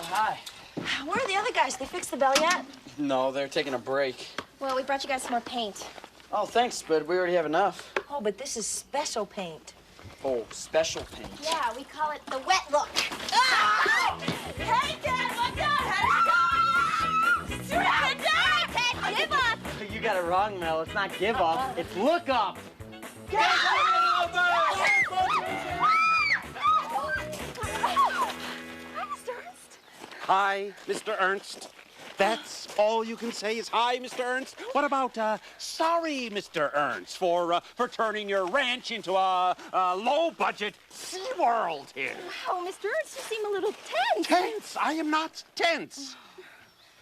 hi. Where are the other guys? They fixed the bell yet? No, they're taking a break. Well, we brought you guys some more paint. Oh, thanks, but we already have enough. Oh, but this is special paint. Oh, special paint. Yeah, we call it the wet look. Ah! Hey, Dad, what's up? How'd it go? Dad, give up. You got it wrong, Mel. It's not give up. It's look up. Get Hi, Mr. Ernst. Hi, Mr. Ernst. That's all you can say is hi, Mr. Ernst? What about, sorry, Mr. Ernst, for turning your ranch into a low-budget SeaWorld here? Oh, Mr. Ernst, you seem a little tense. Tense? I am not tense.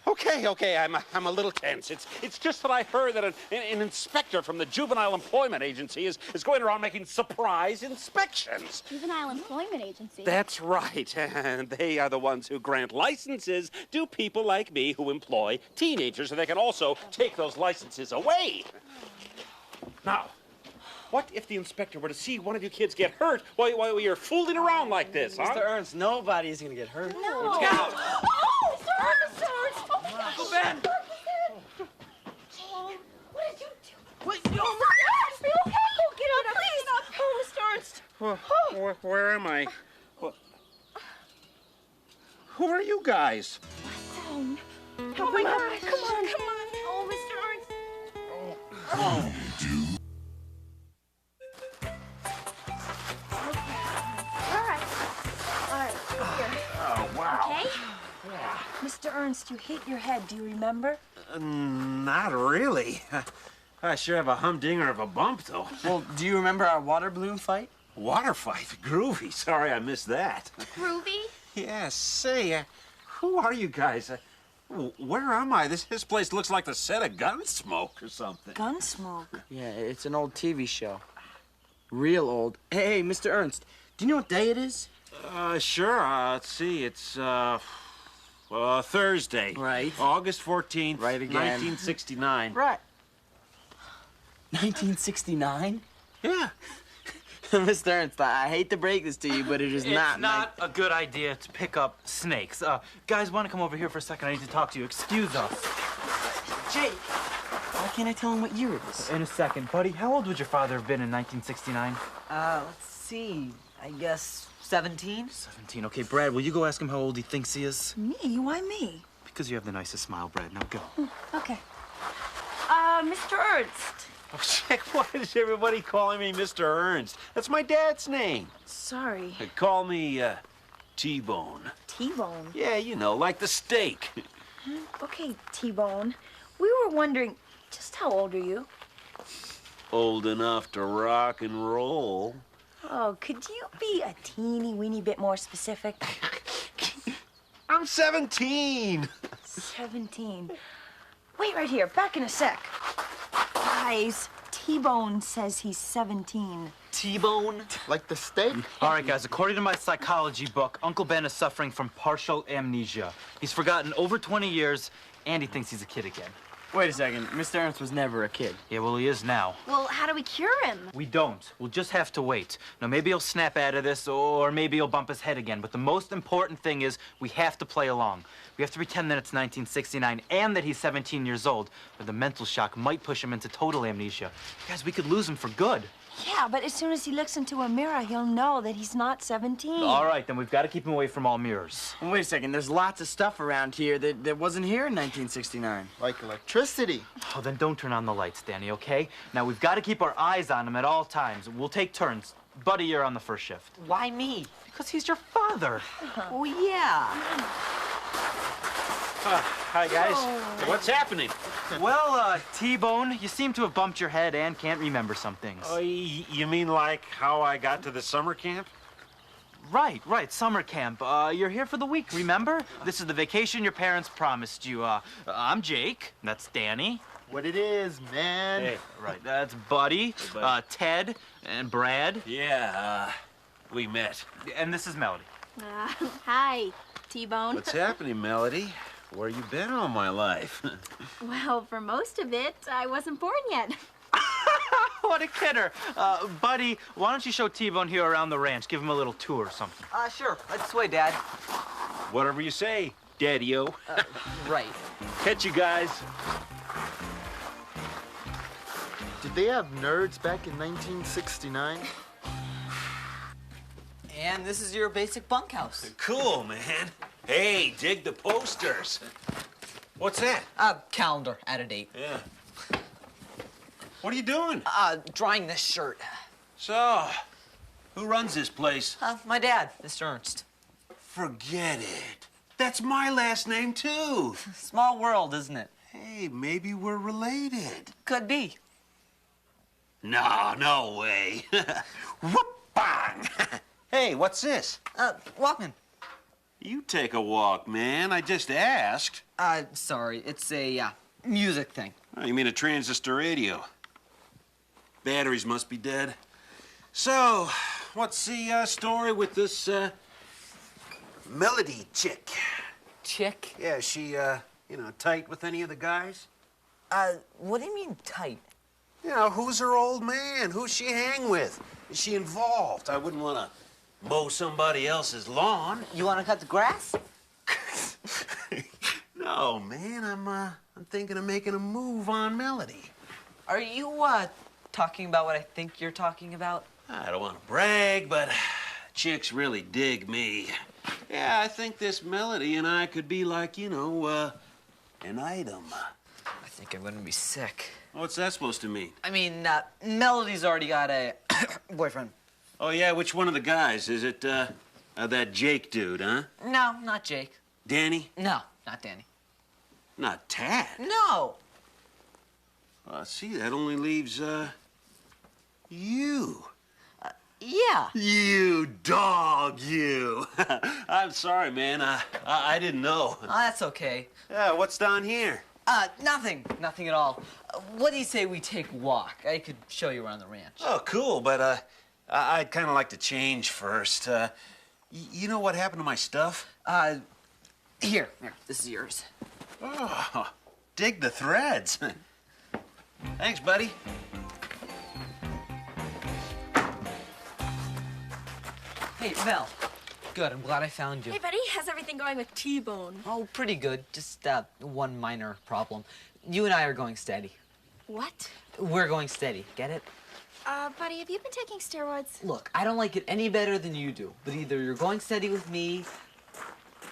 Okay, I'm a little tense. It's just that I heard that an inspector from the Juvenile Employment Agency is going around making surprise inspections. Juvenile Employment Agency? That's right, and they are the ones who grant licenses to people like me who employ teenagers, so they can also take those licenses away. Now, what if the inspector were to see one of you kids get hurt while you're fooling around like this, huh? Mr. Ernst, nobody's gonna get hurt. No. Let's go. Oh, Mr. Ernst, Oh, my gosh. Uncle Ben. What did you do? What? Oh, Mr. Ernst, are you okay? Oh, get up, please. Oh, Mr. Ernst. Where am I? Who are you guys? Oh, my God. Come on. Oh, Mr. Ernst. Oh. All right, here. Oh, wow. Okay? Yeah. Mr. Ernst, you hit your head. Do you remember? Not really. I sure have a humdinger of a bump, though. Well, do you remember our water balloon fight? Water fight? Groovy. Sorry I missed that. Groovy? Yeah, say, who are you guys? Where am I? This place looks like the set of Gunsmoke or something. Gunsmoke. Yeah, it's an old TV show. Real old. Hey, Mr. Ernst, do you know what day it is? Sure. Let's see. It's, Thursday. Right. August 14th, Right again. 1969. Right. 1969? Yeah. Mr. Ernst, I hate to break this to you, but it is not. It's not a good idea to pick up snakes. Guys, want to come over here for a second? I need to talk to you. Excuse us. Jake, why can't I tell him what year it is? In a second. Buddy, how old would your father have been in 1969? Let's see. I guess 17? 17. Okay, Brad, will you go ask him how old he thinks he is? Me? Why me? Because you have the nicest smile, Brad. Now go. Okay. Mr. Ernst. Oh, shit, why is everybody calling me Mr. Ernst? That's my dad's name. Sorry. They call me, T-Bone. T-Bone. Yeah, you know, like the steak. Okay, T-Bone. We were wondering, just how old are you? Old enough to rock and roll. Oh, could you be a teeny weeny bit more specific? I'm 17. 17. Wait right here. Back in a sec. Guys, T-Bone says he's 17. T-bone? Like the steak? All right, guys, according to my psychology book, Uncle Ben is suffering from partial amnesia. He's forgotten over 20 years, and he thinks he's a kid again. Wait a second. Mr. Ernst was never a kid. Yeah, well, he is now. Well, how do we cure him? We don't. We'll just have to wait. Now, maybe he'll snap out of this, or maybe he'll bump his head again. But the most important thing is we have to play along. We have to pretend that it's 1969 and that he's 17 years old, or the mental shock might push him into total amnesia. Guys, we could lose him for good. Yeah, but as soon as he looks into a mirror, he'll know that he's not 17. All right, then we've got to keep him away from all mirrors. Well, wait a second. There's lots of stuff around here that wasn't here in 1969. Like electricity. Oh, then don't turn on the lights, Danny, okay? Now, we've got to keep our eyes on him at all times. We'll take turns. Buddy, you're on the first shift. Why me? Because he's your father. Oh, yeah. Hi, guys. What's happening? Well, T-Bone, you seem to have bumped your head and can't remember some things. Oh, you mean like how I got to the summer camp? Right, summer camp. You're here for the week, remember? This is the vacation your parents promised you. I'm Jake. That's Danny. What it is, man. Hey. Right, that's Buddy, Hey, buddy. Ted, and Brad. Yeah, we met. And this is Melody. Hi, T-Bone. What's happening, Melody? Where you been all my life? Well, for most of it, I wasn't born yet. What a kidder. Buddy, why don't you show T-Bone here around the ranch? Give him a little tour or something. Sure. This way, Dad. Whatever you say, Daddy-o. Right. Catch you guys. Did they have nerds back in 1969? And this is your basic bunkhouse. Cool, man. Hey, dig the posters. What's that? Calendar, out of date. Yeah. What are you doing? Drying this shirt. So, who runs this place? My dad, Mr. Ernst. Forget it. That's my last name, too. Small world, isn't it? Hey, maybe we're related. Could be. No, no way. Whoop-bang! Hey, what's this? Walkman. You take a walk, man. I just asked. Sorry, it's a, music thing. Oh, you mean a transistor radio? Batteries must be dead. So, what's the story with this, Melody chick? Chick? Yeah, she, tight with any of the guys? What do you mean tight? You know, who's her old man? Who's she hang with? Is she involved? I wouldn't want to mow somebody else's lawn. You want to cut the grass? No, man, I'm thinking of making a move on Melody. Are you, talking about what I think you're talking about? I don't want to brag, but chicks really dig me. Yeah, I think this Melody and I could be like, an item. I think I'm gonna be sick. What's that supposed to mean? I mean, Melody's already got a boyfriend. Oh, yeah, which one of the guys? Is it, that Jake dude, huh? No, not Jake. Danny? No, not Danny. Not Tad? No! See, that only leaves, you. Yeah. You dog, you. I'm sorry, man. I didn't know. Oh, that's okay. Yeah, what's down here? Nothing. Nothing at all. What do you say we take a walk? I could show you around the ranch. Oh, cool, but, I'd kind of like to change first. You know what happened to my stuff? Here, this is yours. Oh, dig the threads. Thanks, buddy. Hey, Mel. Good, I'm glad I found you. Hey, buddy, how's everything going with T-Bone? Oh, pretty good. Just, one minor problem. You and I are going steady. What? We're going steady. Get it? Buddy, have you been taking steroids? Look, I don't like it any better than you do, but either you're going steady with me,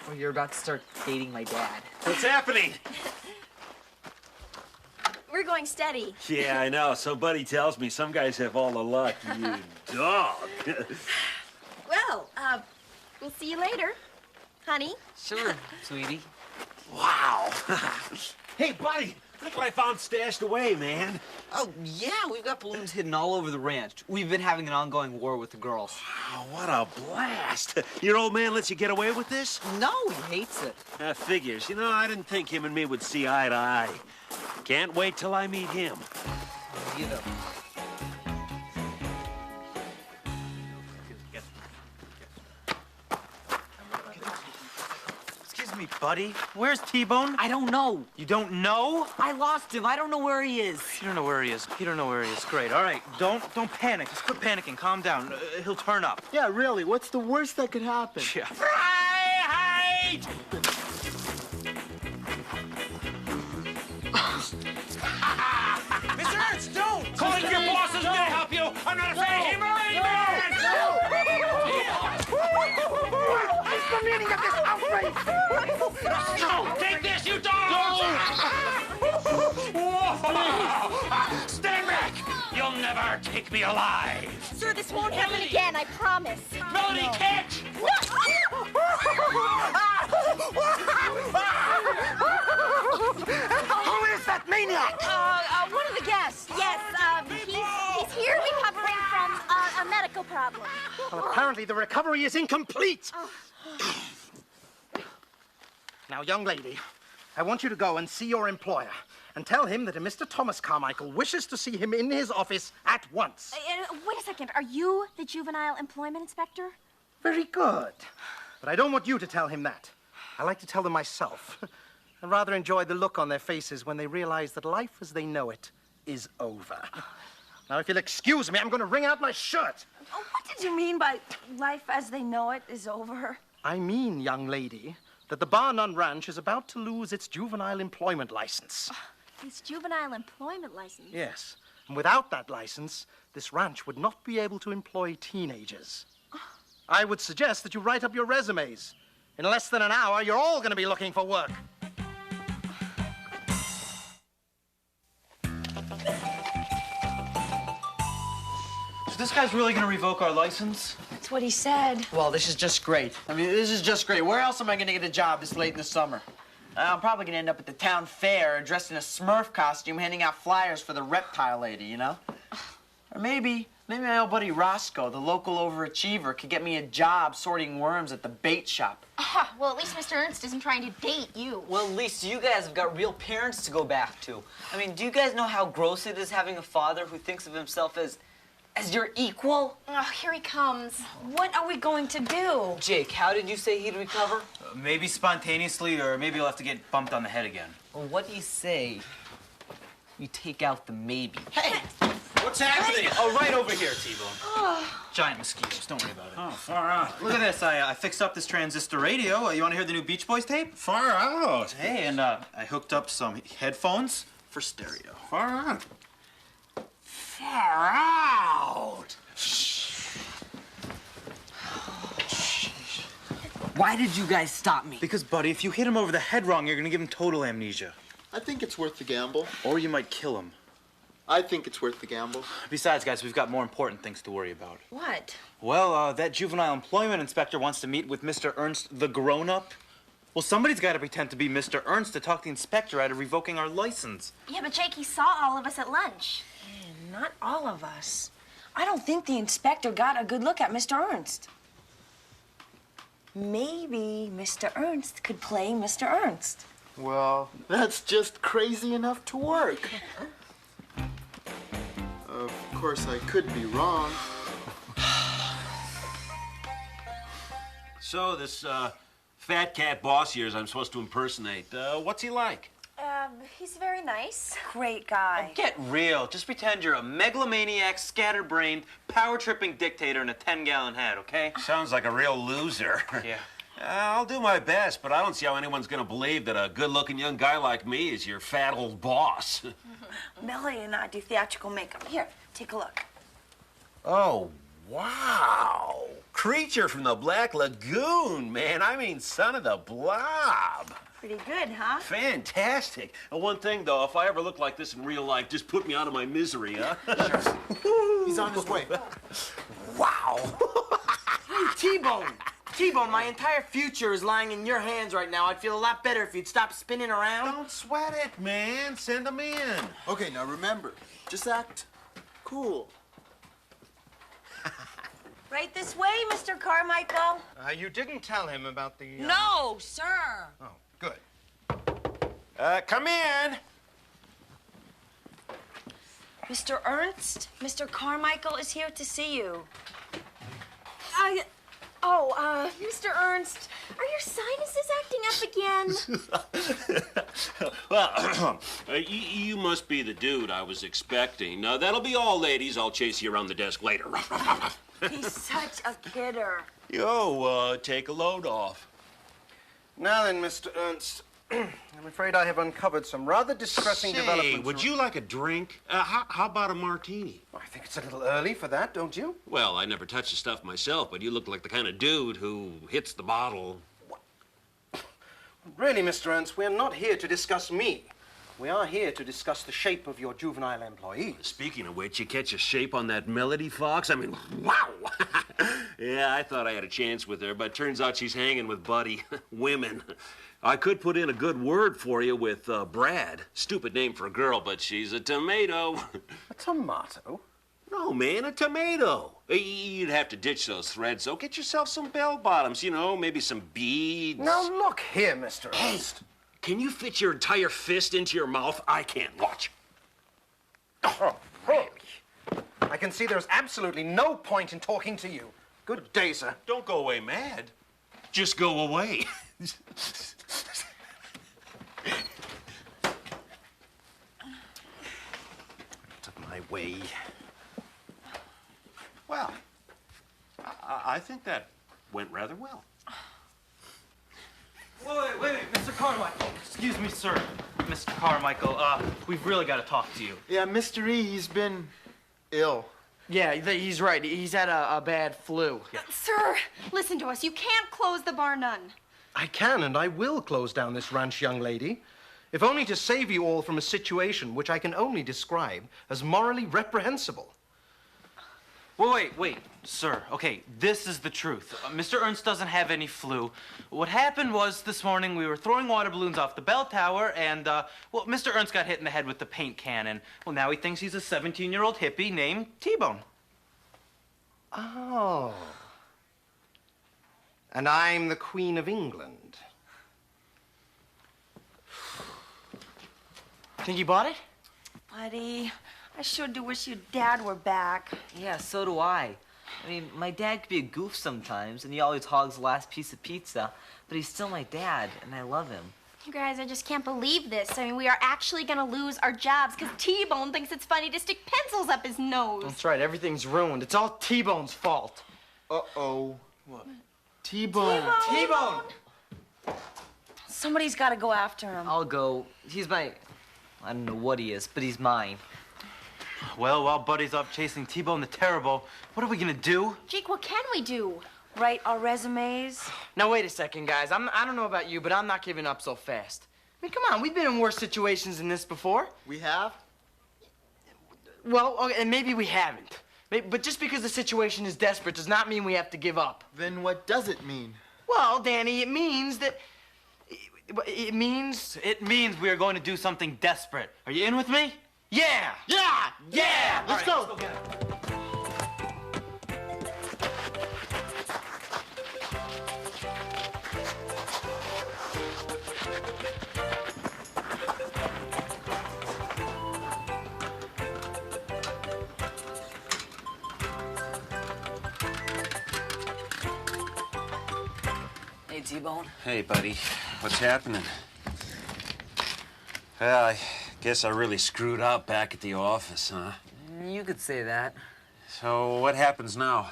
or you're about to start dating my dad. What's happening? We're going steady. Yeah, I know. So Buddy tells me some guys have all the luck. You dog. Well, we'll see you later, honey. Sure, sweetie. Wow. Hey, Buddy, look what I found stashed away, man. Oh, yeah, we've got balloons hidden all over the ranch. We've been having an ongoing war with the girls. Wow, what a blast. Your old man lets you get away with this? No, he hates it. Figures. You know, I didn't think him and me would see eye to eye. Can't wait till I meet him. Either. Excuse me, buddy. Where's T-Bone? I don't know. You don't know? I lost him. I don't know where he is. You don't know where he is. You don't know where he is. Great. All right. Don't panic. Just quit panicking. Calm down. He'll turn up. Yeah, really, what's the worst that could happen? Yeah. Freiheit! Mr. Ernst, don't! Calling your boss is gonna help you. I'm not afraid of him or any man. What's the meaning of this outrage? No, take this, you dog! Stand back! You'll never take me alive. Sir, this won't happen again, I promise. Melody, catch! Who is that maniac? One of the guests. Yes, he's here recovering from a medical problem. Well, apparently the recovery is incomplete. Now, young lady, I want you to go and see your employer and tell him that a Mr. Thomas Carmichael wishes to see him in his office at once. Wait a second. Are you the juvenile employment inspector? Very good. But I don't want you to tell him that. I like to tell them myself. I rather enjoy the look on their faces when they realize that life as they know it is over. Now, if you'll excuse me, I'm going to wring out my shirt. Oh, what did you mean by life as they know it is over? I mean, young lady, that the Bar None Ranch is about to lose its juvenile employment license. His juvenile employment license. Yes. And without that license, this ranch would not be able to employ teenagers. I would suggest that you write up your resumes. In less than an hour, you're all going to be looking for work. So this guy's really gonna revoke our license? That's what he said. Well, this is just great. I mean, this is just great. Where else am I going to get a job this late in the summer? I'm probably going to end up at the town fair dressed in a Smurf costume handing out flyers for the reptile lady, you know? Or maybe my old buddy Roscoe, the local overachiever, could get me a job sorting worms at the bait shop. Well, at least Mr. Ernst isn't trying to date you. Well, at least you guys have got real parents to go back to. I mean, do you guys know how gross it is having a father who thinks of himself as your equal? Oh, here he comes. What are we going to do? Jake, how did you say he'd recover? Maybe spontaneously, or maybe he'll have to get bumped on the head again. Well, what do you say you take out the maybe? Hey! What's happening? Oh, right over here, T-Bone. Giant mosquitoes, don't worry about it. Oh, far out. Look at this, I fixed up this transistor radio. You want to hear the new Beach Boys tape? Far out. Hey, and I hooked up some headphones for stereo. Far out. Far out. Why did you guys stop me? Because, buddy, if you hit him over the head wrong, you're going to give him total amnesia. I think it's worth the gamble. Or you might kill him. I think it's worth the gamble. Besides, guys, we've got more important things to worry about. What? Well, that juvenile employment inspector wants to meet with Mr. Ernst, the grown-up. Well, somebody's got to pretend to be Mr. Ernst to talk the inspector out of revoking our license. Yeah, but Jake, he saw all of us at lunch. Not all of us. I don't think the inspector got a good look at Mr. Ernst. Maybe Mr. Ernst could play Mr. Ernst. Well, that's just crazy enough to work. Of course, I could be wrong. So, this fat cat boss here I'm supposed to impersonate, what's he like? He's very nice. Great guy. Get real. Just pretend you're a megalomaniac, scatterbrained, power-tripping dictator in a 10-gallon hat, okay? Sounds like a real loser. Yeah. I'll do my best, but I don't see how anyone's gonna believe that a good-looking young guy like me is your fat old boss. Melody and I do theatrical makeup. Here, take a look. Oh, wow. Creature from the Black Lagoon, man. I mean, son of the blob. Pretty good, huh? Fantastic. And one thing, though, if I ever look like this in real life, just put me out of my misery, huh? He's on his way. Wow. Hey, T-Bone! T-Bone, my entire future is lying in your hands right now. I'd feel a lot better if you'd stop spinning around. Don't sweat it, man. Send them in. Okay, now remember, just act cool. Right this way, Mr. Carmichael. You didn't tell him about the... No, sir. Oh, good. Come in. Mr. Ernst, Mr. Carmichael is here to see you. Mr. Ernst, are your sinuses acting up again? Well, you must be the dude I was expecting. That'll be all, ladies. I'll chase you around the desk later. He's such a kidder. Yo, take a load off. Now then, Mr. Ernst, I'm afraid I have uncovered some rather distressing developments. Would you like a drink? How about a martini? I think it's a little early for that, don't you? Well, I never touch the stuff myself, but you look like the kind of dude who hits the bottle. Really, Mr. Ernst, we're not here to discuss me. We are here to discuss the shape of your juvenile employees. Speaking of which, you catch a shape on that Melody Fox? I mean, wow! Yeah, I thought I had a chance with her, but turns out she's hanging with Buddy. Women. I could put in a good word for you with Brad. Stupid name for a girl, but she's a tomato. A tomato? No, man, a tomato. You'd have to ditch those threads, so get yourself some bell-bottoms, you know, maybe some beads. Now, look here, Mr. Ernst. Can you fit your entire fist into your mouth? I can't. Watch. Oh, really? I can see there's absolutely no point in talking to you. Good day, sir. Don't go away mad. Just go away. Took my way. Well, I think that went rather well. Wait, Mr. Carmichael. Excuse me, sir. Mr. Carmichael, we've really got to talk to you. Yeah, Mr. E, he's been ill. Yeah, he's right. He's had a bad flu. Sir, listen to us. You can't close the bar none. I can and I will close down this ranch, young lady, if only to save you all from a situation which I can only describe as morally reprehensible. Wait, sir. Okay, this is the truth. Mr. Ernst doesn't have any flu. What happened was this morning we were throwing water balloons off the bell tower and, well, Mr. Ernst got hit in the head with the paint cannon. Well, now he thinks he's a 17-year-old hippie named T-Bone. Oh. And I'm the Queen of England. Think you bought it? Buddy, I sure do wish your dad were back. Yeah, so do I. I mean, my dad could be a goof sometimes, and he always hogs the last piece of pizza, but he's still my dad, and I love him. You guys, I just can't believe this. I mean, we are actually gonna lose our jobs because T-Bone thinks it's funny to stick pencils up his nose. That's right. Everything's ruined. It's all T-Bone's fault. Uh-oh. What? T-Bone. T-Bone! Somebody's got to go after him. I'll go. He's my... I don't know what he is, but he's mine. Well, while Buddy's up chasing T-Bone the Terrible, what are we gonna do? Jake, what can we do? Write our resumes. Now, wait a second, guys. I don't know about you, but I'm not giving up so fast. I mean, come on. We've been in worse situations than this before. We have? Well, okay, and maybe we haven't. But just because the situation is desperate does not mean we have to give up. Then what does it mean? Well, Danny, it means that... It means we are going to do something desperate. Are you in with me? Yeah! Yeah! Yeah! Let's go! Let's go get it. Hey, T-Bone. Hey, buddy. What's happening? Well, I guess I really screwed up back at the office, huh? You could say that. So what happens now?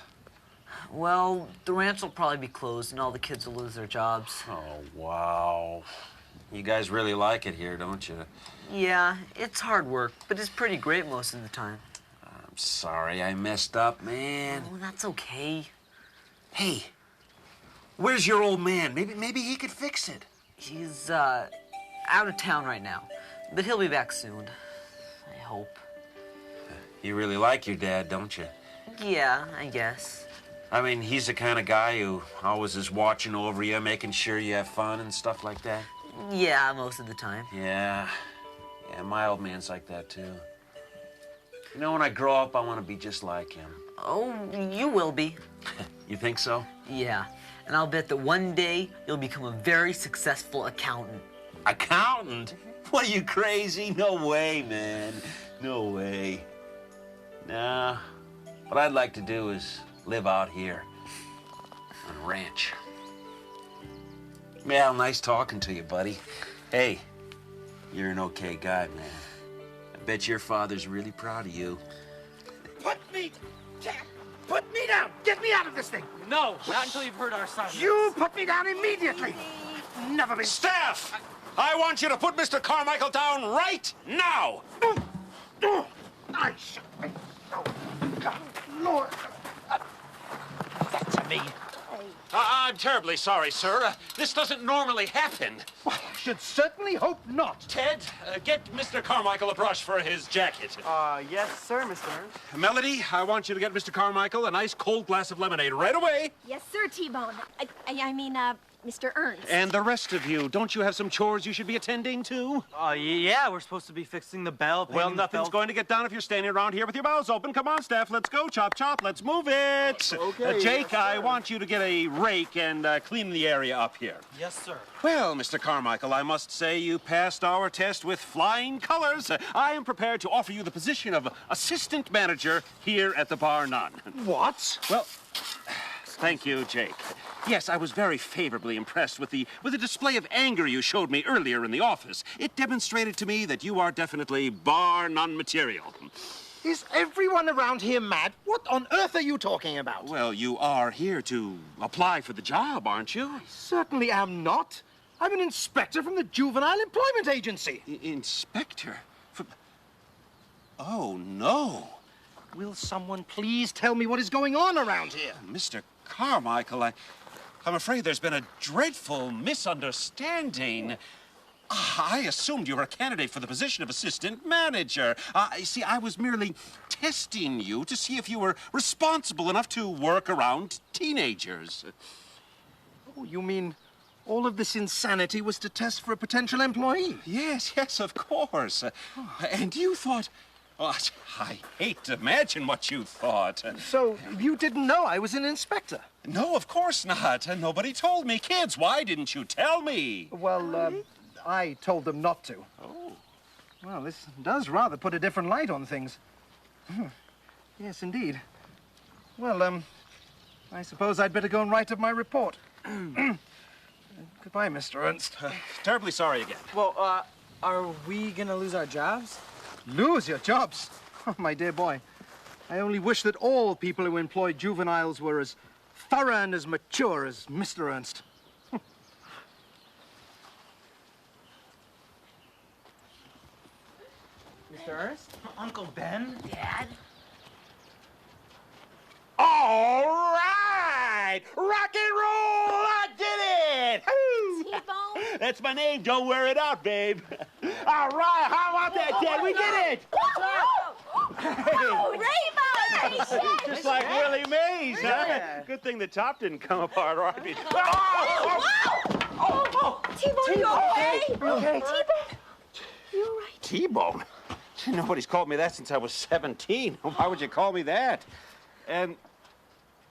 Well, the ranch will probably be closed and all the kids will lose their jobs. Oh, wow. You guys really like it here, don't you? Yeah, it's hard work, but it's pretty great most of the time. I'm sorry I messed up, man. Oh, that's okay. Hey, where's your old man? Maybe he could fix it. He's, out of town right now, but he'll be back soon. I hope. You really like your dad, don't you? Yeah, I guess. I mean, he's the kind of guy who always is watching over you, making sure you have fun and stuff like that. Yeah, most of the time. Yeah, my old man's like that, too. You know, when I grow up, I want to be just like him. Oh, you will be. You think so? Yeah, and I'll bet that one day you'll become a very successful accountant. Accountant? What, are you crazy? No way, man. No way. Nah, what I'd like to do is live out here on a ranch. Well, nice talking to you, buddy. Hey, you're an okay guy, man. I bet your father's really proud of you. Put me down! Get me out of this thing! No, not until you've heard our assignment. You put me down immediately! Never been... Staff! I want you to put Mr. Carmichael down right now! I shut my... Oh, God, Lord. That's me. I'm terribly sorry, sir. This doesn't normally happen. Well, I should certainly hope not. Ted, get Mr. Carmichael a brush for his jacket. Yes, sir, Mr. Ernst. Melody, I want you to get Mr. Carmichael a nice cold glass of lemonade right away. Yes, sir, T-Bone. I mean, Mr. Ernst. And the rest of you, don't you have some chores you should be attending to? Yeah, we're supposed to be fixing the bell. Well, painting the nothing's bell. going to get done if you're standing around here with your mouths open. Come on, Steph, let's go. Chop, chop, let's move it. Okay, Jake, yes, I sir. want you to get a rake and clean the area up here. Yes, sir. Well, Mr. Carmichael, I must say you passed our test with flying colors. I am prepared to offer you the position of assistant manager here at the Bar None. What? Well, thank you, Jake. Yes, I was very favorably impressed with the display of anger you showed me earlier in the office. It demonstrated to me that you are definitely Bar None material. Is everyone around here mad? What on earth are you talking about? Well, you are here to apply for the job, aren't you? Certainly am not. I'm an inspector from the Juvenile Employment Agency. Inspector? Oh, no. Will someone please tell me what is going on around here? Mr. Carmichael, I'm afraid there's been a dreadful misunderstanding. I assumed you were a candidate for the position of assistant manager. You see, I was merely testing you to see if you were responsible enough to work around teenagers. Oh, you mean all of this insanity was to test for a potential employee? Yes, of course. And you thought... Oh, I hate to imagine what you thought. So you didn't know I was an inspector? No, of course not. Nobody told me. Kids, why didn't you tell me? Well, I told them not to. Oh. Well, this does rather put a different light on things. Yes, indeed. Well, I suppose I'd better go and write up my report. Goodbye, Mr. Ernst. Terribly sorry again. Well, are we gonna lose our jobs? Lose your jobs? Oh, my dear boy. I only wish that all people who employ juveniles were as thorough and as mature as Mr. Ernst. Mr. Ernst? Uncle Ben? Dad? All right! Rock and roll! I did it! Woo! T-Bone? That's my name. Don't wear it out, babe. All right, how about that, Dad? We did it! Oh, Rainbow! Just like Willie Mays, huh? Yeah. Good thing the top didn't come apart, or I'd be... T-Bone, you okay? Okay. T-Bone? You all right? T-bone? Nobody's called me that since I was 17. Why would you call me that? And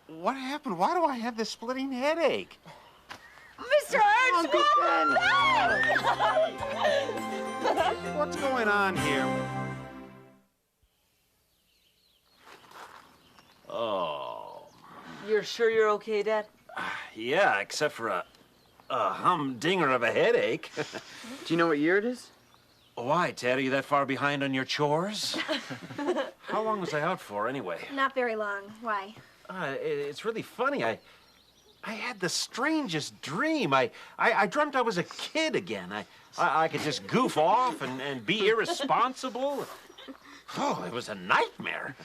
what happened? Why do I have this splitting headache? Mr. Ernst, welcome back! What's going on here? Oh. You're sure you're okay, Dad? Yeah, except for a humdinger of a headache. Do you know what year it is? Why, Ted? Are you that far behind on your chores? How long was I out for, anyway? Not very long. Why? It's really funny. I had the strangest dream. I dreamt I was a kid again. I could just goof off and be irresponsible. Oh, it was a nightmare.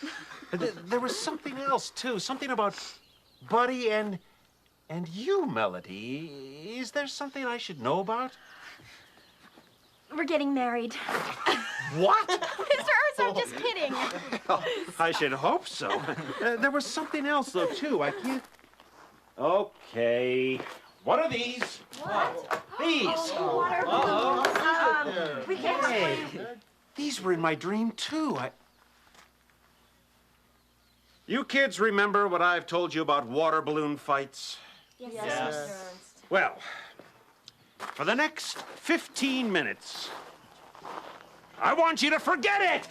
There was something else, too. Something about Buddy and you, Melody. Is there something I should know about? We're getting married. What? Mr. Ernst, I'm just kidding. I should hope so. There was something else, though, too. I can't... Okay. What are these? What? These. Water balloons. We can't Hey, these were in my dream, too. You kids remember what I've told you about water balloon fights? Yes, Mr. Ernst. Well, for the next 15 minutes, I want you to forget it!